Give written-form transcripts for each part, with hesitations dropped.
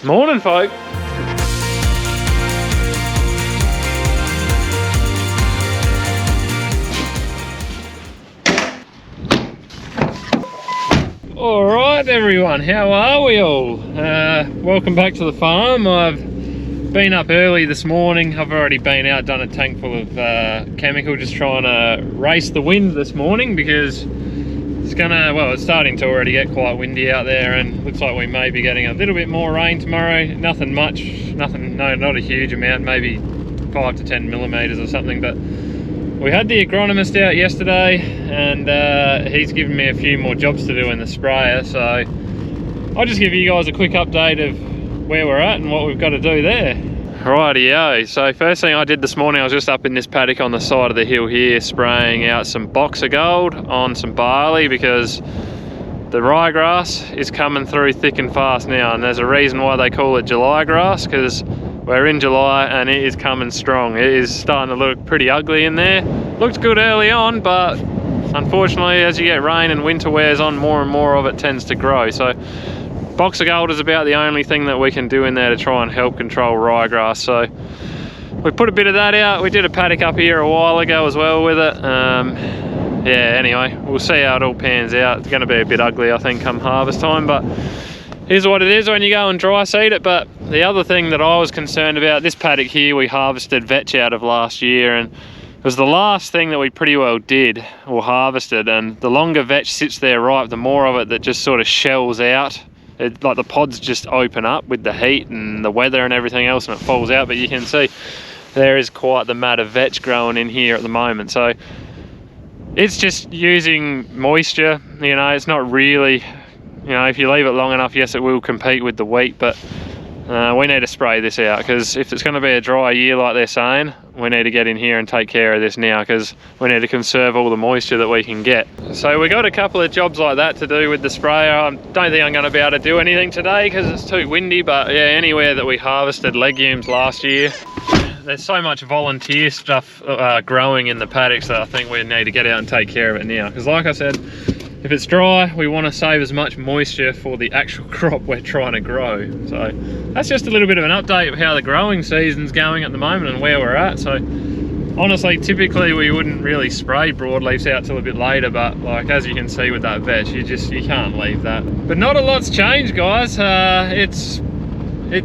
Morning, folk. All right, everyone, how are we all? Welcome back to the farm. I've been up early this morning. I've already been out, done a tank full of chemical, just trying to race the wind this morning because it's starting to already get quite windy out there, and looks like we may be getting a little bit more rain tomorrow. Nothing much, not a huge amount, maybe 5 to 10 millimeters or something, but we had the agronomist out yesterday and he's given me a few more jobs to do in the sprayer, so I'll just give you guys a quick update of where we're at and what we've got to do there. Rightio, so first thing I did this morning, I was just up in this paddock on the side of the hill here spraying out some box of gold on some barley because the ryegrass is coming through thick and fast now, and there's a reason why they call it July grass, because we're in July and it is coming strong. It is starting to look pretty ugly in there. Looked good early on, but unfortunately as you get rain and winter wears on, more and more of it tends to grow. So box of gold is about the only thing that we can do in there to try and help control ryegrass. So we put a bit of that out. We did a paddock up here a while ago as well with it. Yeah, anyway, we'll see how it all pans out. It's going to be a bit ugly, I think, come harvest time, but here's what it is when you go and dry seed it. But the other thing that I was concerned about, this paddock here we harvested vetch out of last year, and it was the last thing that we pretty well did or harvested, and the longer vetch sits there ripe, the more of it that just sort of shells out. Like the pods just open up with the heat and the weather and everything else, and it falls out. But you can see there is quite the mat of vetch growing in here at the moment, so it's just using moisture. You know, it's not really, you know, if you leave it long enough, yes, it will compete with the wheat, but we need to spray this out, because if it's going to be a dry year like they're saying, we need to get in here and take care of this now, because we need to conserve all the moisture that we can get. So we got a couple of jobs like that to do with the sprayer. I don't think I'm going to be able to do anything today because it's too windy, but yeah, anywhere that we harvested legumes last year, there's so much volunteer stuff growing in the paddocks that I think we need to get out and take care of it now, because like I said, if it's dry, we want to save as much moisture for the actual crop we're trying to grow. So that's just a little bit of an update of how the growing season's going at the moment and where we're at. So honestly, typically we wouldn't really spray broadleafs out till a bit later, but like as you can see with that vetch, you can't leave that. But not a lot's changed, guys. It's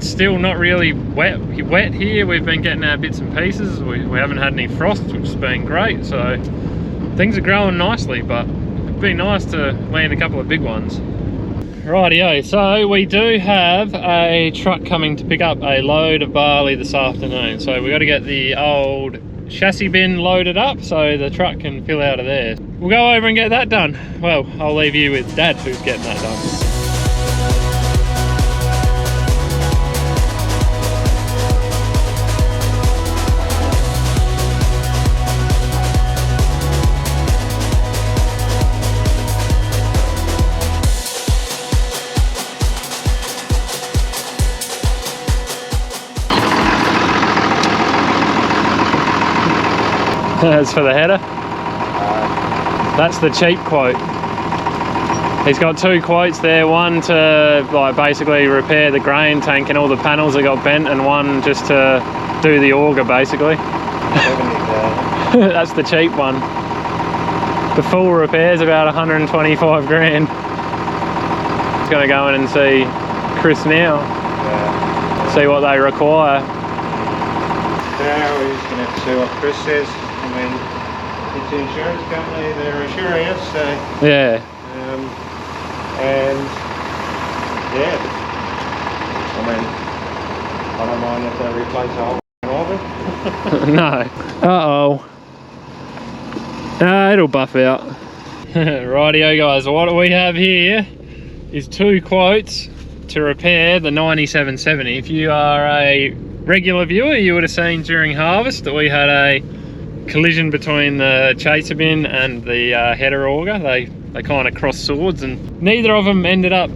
still not really wet here. We've been getting our bits and pieces. We haven't had any frost, which has been great. So things are growing nicely, but it'd be nice to land a couple of big ones. Rightio, so we do have a truck coming to pick up a load of barley this afternoon. So we've got to get the old chassis bin loaded up so the truck can fill out of there. We'll go over and get that done. Well, I'll leave you with Dad, who's getting that done. As for the header, that's the cheap quote. He's got two quotes there, one to like basically repair the grain tank and all the panels that got bent, and one just to do the auger basically. That's the cheap one. The full repair's about 125 grand. He's gonna go in and see Chris now, see what they require. Yeah, we're just gonna have to see what Chris says. I mean, it's the insurance company, they're insuring us, so... Yeah. And, yeah. I mean, I don't mind if they replace the whole orbit. No. Uh-oh. It'll buff out. Rightio, guys, what we have here is two quotes to repair the 9770. If you are a regular viewer, you would have seen during harvest that we had a collision between the chaser bin and the header auger. They kind of crossed swords, and neither of them ended up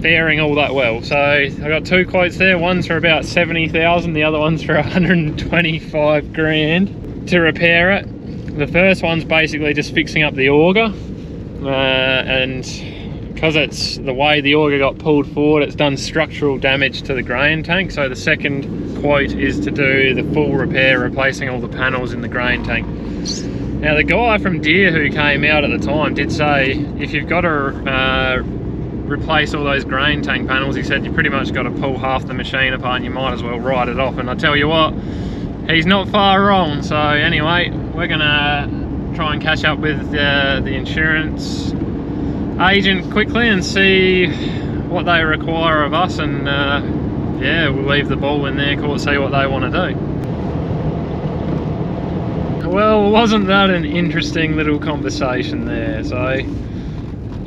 faring all that well. So I got two quotes there. One's for about 70,000, the other one's for 125 grand to repair it. The first one's basically just fixing up the auger and because it's the way the auger got pulled forward, it's done structural damage to the grain tank. So the second quote is to do the full repair, replacing all the panels in the grain tank. Now the guy from Deere who came out at the time did say if you've got to replace all those grain tank panels, he said you pretty much got to pull half the machine apart and you might as well write it off. And I tell you what, he's not far wrong. So anyway, we're gonna try and catch up with the insurance agent quickly and see what they require of us, and yeah, we'll leave the ball in their court, see what they want to do. Well, wasn't that an interesting little conversation there? So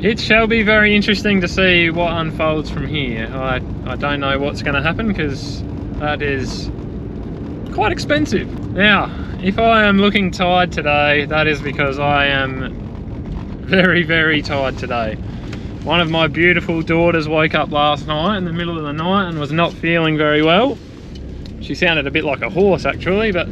it shall be very interesting to see what unfolds from here. I don't know what's going to happen, because that is quite expensive. Now, if I am looking tired today, that is because I am very, very tired today. One of my beautiful daughters woke up last night in the middle of the night and was not feeling very well. She sounded a bit like a horse actually, but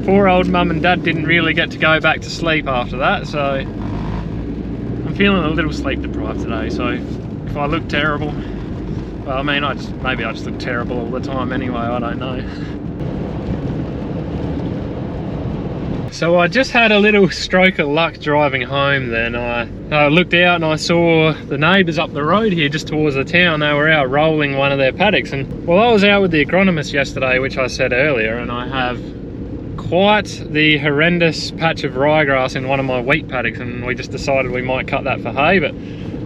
poor old mum and dad didn't really get to go back to sleep after that, so I'm feeling a little sleep deprived today. So if I look terrible, well, I mean, maybe I just look terrible all the time anyway, I don't know. So I just had a little stroke of luck driving home then. I looked out and I saw the neighbours up the road here just towards the town. They were out rolling one of their paddocks, and well, I was out with the agronomist yesterday, which I said earlier, and I have quite the horrendous patch of ryegrass in one of my wheat paddocks, and we just decided we might cut that for hay. But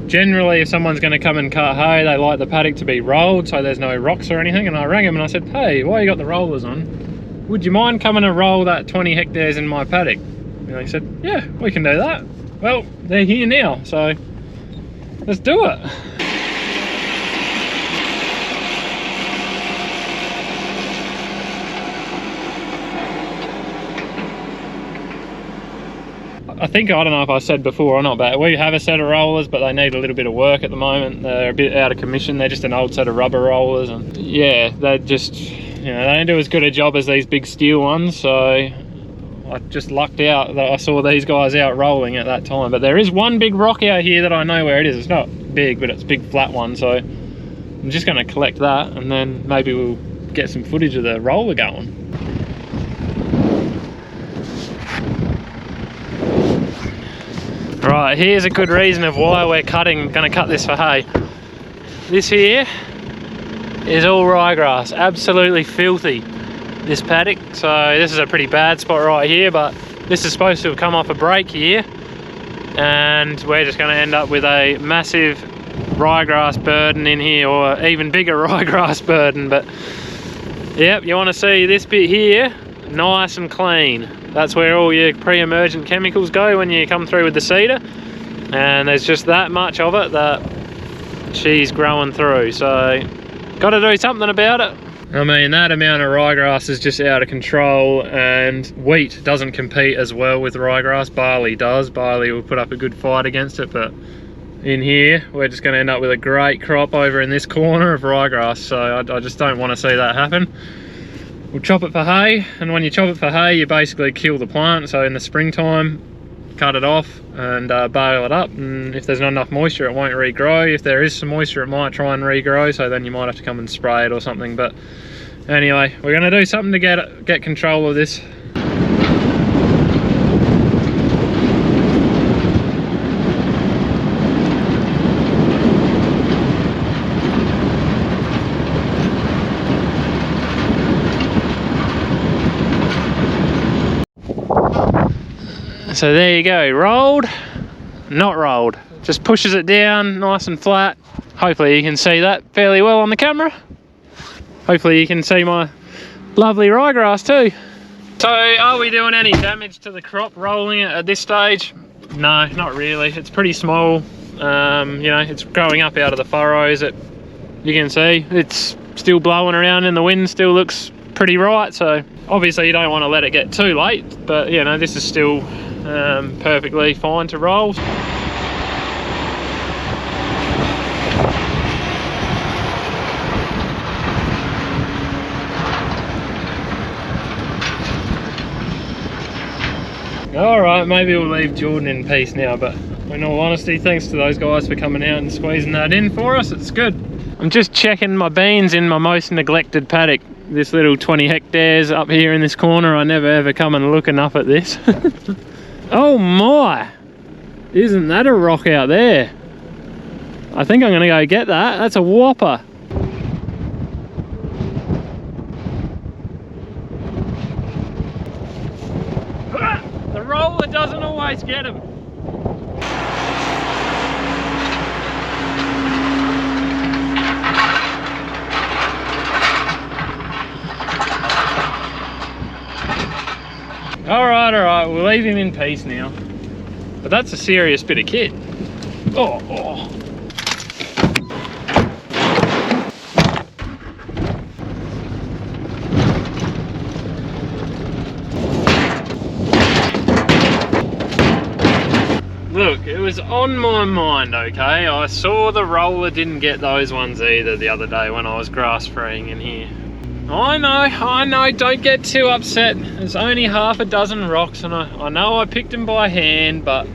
generally if someone's going to come and cut hay, they like the paddock to be rolled so there's no rocks or anything. And I rang him and I said, hey, why you got the rollers on? Would you mind coming and roll that 20 hectares in my paddock? And he said, yeah, we can do that. Well, they're here now, so let's do it. I don't know if I said before or not, but we have a set of rollers, but they need a little bit of work at the moment. They're a bit out of commission. They're just an old set of rubber rollers, and yeah, they just, you know, they don't do as good a job as these big steel ones. So I just lucked out that I saw these guys out rolling at that time. But there is one big rock out here that I know where it is. It's not big, but it's a big flat one. So I'm just going to collect that, and then maybe we'll get some footage of the roller going. Right, here's a good reason of why we're going to cut this for hay. This here is all ryegrass, absolutely filthy, this paddock. So this is a pretty bad spot right here, but this is supposed to have come off a break here, and we're just going to end up with a massive ryegrass burden in here, or even bigger ryegrass burden. But yep, you want to see this bit here nice and clean. That's where all your pre-emergent chemicals go when you come through with the seeder, and there's just that much of it that she's growing through, so got to do something about it. I mean, that amount of ryegrass is just out of control, and wheat doesn't compete as well with ryegrass. Barley does. Barley will put up a good fight against it, but in here we're just going to end up with a great crop over in this corner of ryegrass, so I just don't want to see that happen. We'll chop it for hay, and when you chop it for hay, you basically kill the plant. So in the springtime, cut it off and bale it up, and if there's not enough moisture, it won't regrow. If there is some moisture, it might try and regrow, so then you might have to come and spray it or something. But anyway, we're going to do something to get control of this. So there you go, rolled, not rolled. Just pushes it down nice and flat. Hopefully you can see that fairly well on the camera. Hopefully you can see my lovely ryegrass too. So are we doing any damage to the crop rolling it at this stage? No, not really. It's pretty small. You know, it's growing up out of the furrows. You can see it's still blowing around in the wind, still looks pretty right. So obviously you don't want to let it get too late, but you know, this is still perfectly fine to roll. Alright, maybe we'll leave Jordan in peace now, but In all honesty, thanks to those guys for coming out and squeezing that in for us. It's good. I'm just checking my beans in my most neglected paddock. This little 20 hectares up here in this corner. I never ever come and look enough at this. Oh my! Isn't that a rock out there? I think I'm gonna go get that. That's a whopper. The roller doesn't always get him. Alright, we'll leave him in peace now. But that's a serious bit of kit. Oh. Look, it was on my mind, okay? I saw the roller didn't get those ones either the other day when I was grass freeing in here. I know, don't get too upset. There's only half a dozen rocks and I know I picked them by hand, but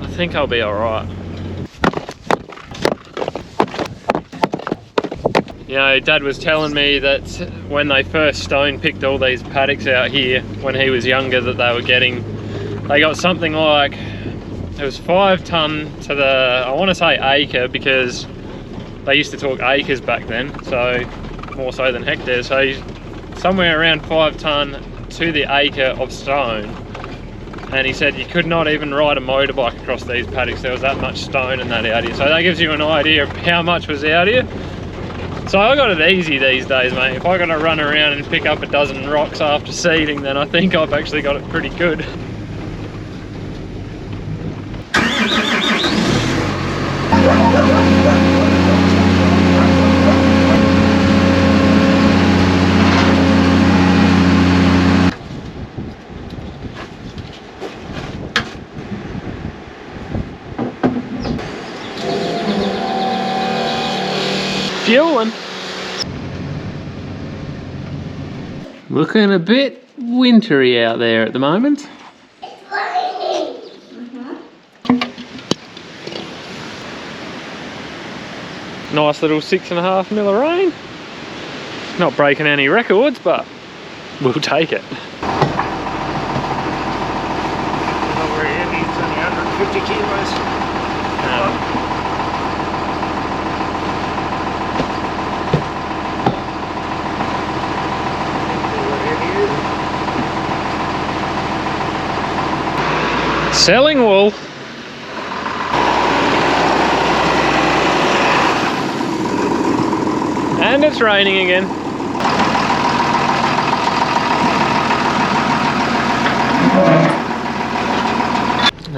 I think I'll be alright. You know, Dad was telling me that when they first stone picked all these paddocks out here when he was younger, that they got something like, it was 5 tonne to the, I want to say acre, because they used to talk acres back then, so more so than hectares, so somewhere around 5 tonne to the acre of stone. And he said you could not even ride a motorbike across these paddocks, there was that much stone and that out here. So that gives you an idea of how much was out here. So I got it easy these days, mate. If I got to run around and pick up a dozen rocks after seeding, then I think I've actually got it pretty good. Fueling. Looking a bit wintry out there at the moment. Nice little 6.5 mil of rain. Not breaking any records, but we'll take it. Not very heavy, it's only 150 kilos. Selling wool. And it's raining again.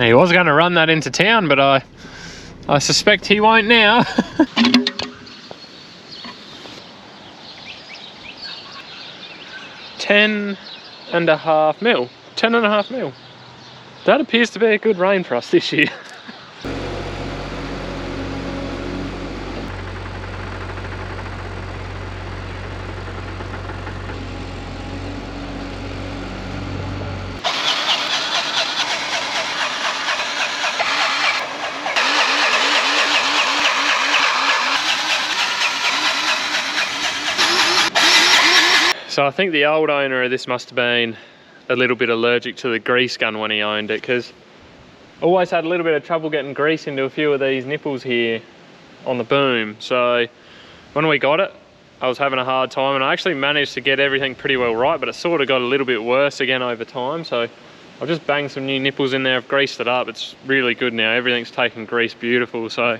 He was going to run that into town, but I suspect he won't now. 10.5 mil. 10.5 mil. That appears to be a good rain for us this year. So I think the old owner of this must have been a little bit allergic to the grease gun when he owned it, because always had a little bit of trouble getting grease into a few of these nipples here on the boom. So when we got it, I was having a hard time, and I actually managed to get everything pretty well right, but it sort of got a little bit worse again over time. So I've just banged some new nipples in there, I've greased it up, it's really good now, everything's taken grease beautiful. So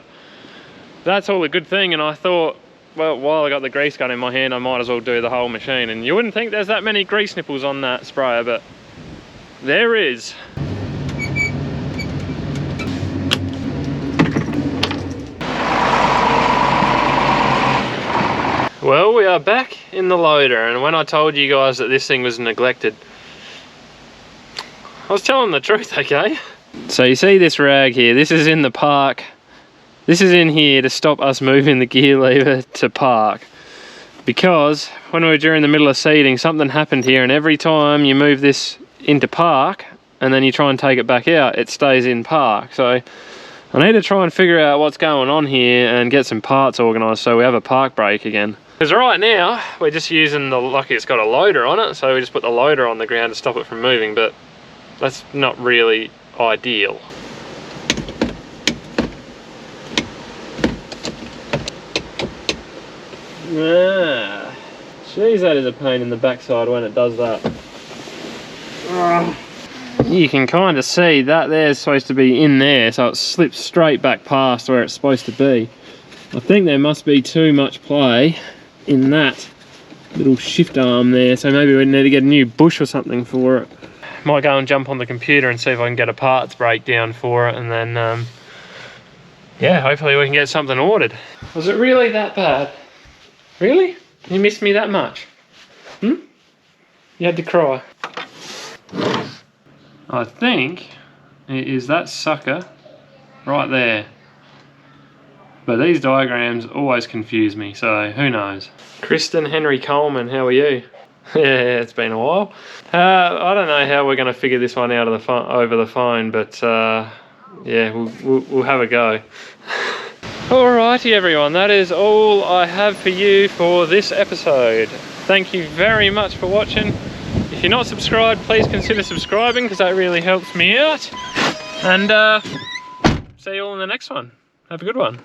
that's all a good thing, and I thought, well, while I got the grease gun in my hand, I might as well do the whole machine. And you wouldn't think there's that many grease nipples on that sprayer, but there is. Well, we are back in the loader, and when I told you guys that this thing was neglected, I was telling the truth, okay? So you see this rag here, this is in the park. This is in here to stop us moving the gear lever to park, because when we were during the middle of seeding, something happened here, and every time you move this into park, and then you try and take it back out, it stays in park. So I need to try and figure out what's going on here and get some parts organised so we have a park brake again. Because right now we're just using the, lucky it's got a loader on it, so we just put the loader on the ground to stop it from moving, but that's not really ideal. Ah, jeez, that is a pain in the backside when it does that. You can kind of see that there's supposed to be in there, so it slips straight back past where it's supposed to be. I think there must be too much play in that little shift arm there, so maybe we need to get a new bush or something for it. Might go and jump on the computer and see if I can get a parts breakdown for it, and then yeah, hopefully we can get something ordered. Was it really that bad? Really? You missed me that much? You had to cry. I think it is that sucker right there. But these diagrams always confuse me, so who knows. Kristen Henry Coleman, how are you? Yeah, it's been a while. I don't know how we're going to figure this one out over the phone, but yeah, we'll have a go. Alrighty everyone, that is all I have for you for this episode. Thank you very much for watching. If you're not subscribed, please consider subscribing because that really helps me out. And see you all in the next one. Have a good one.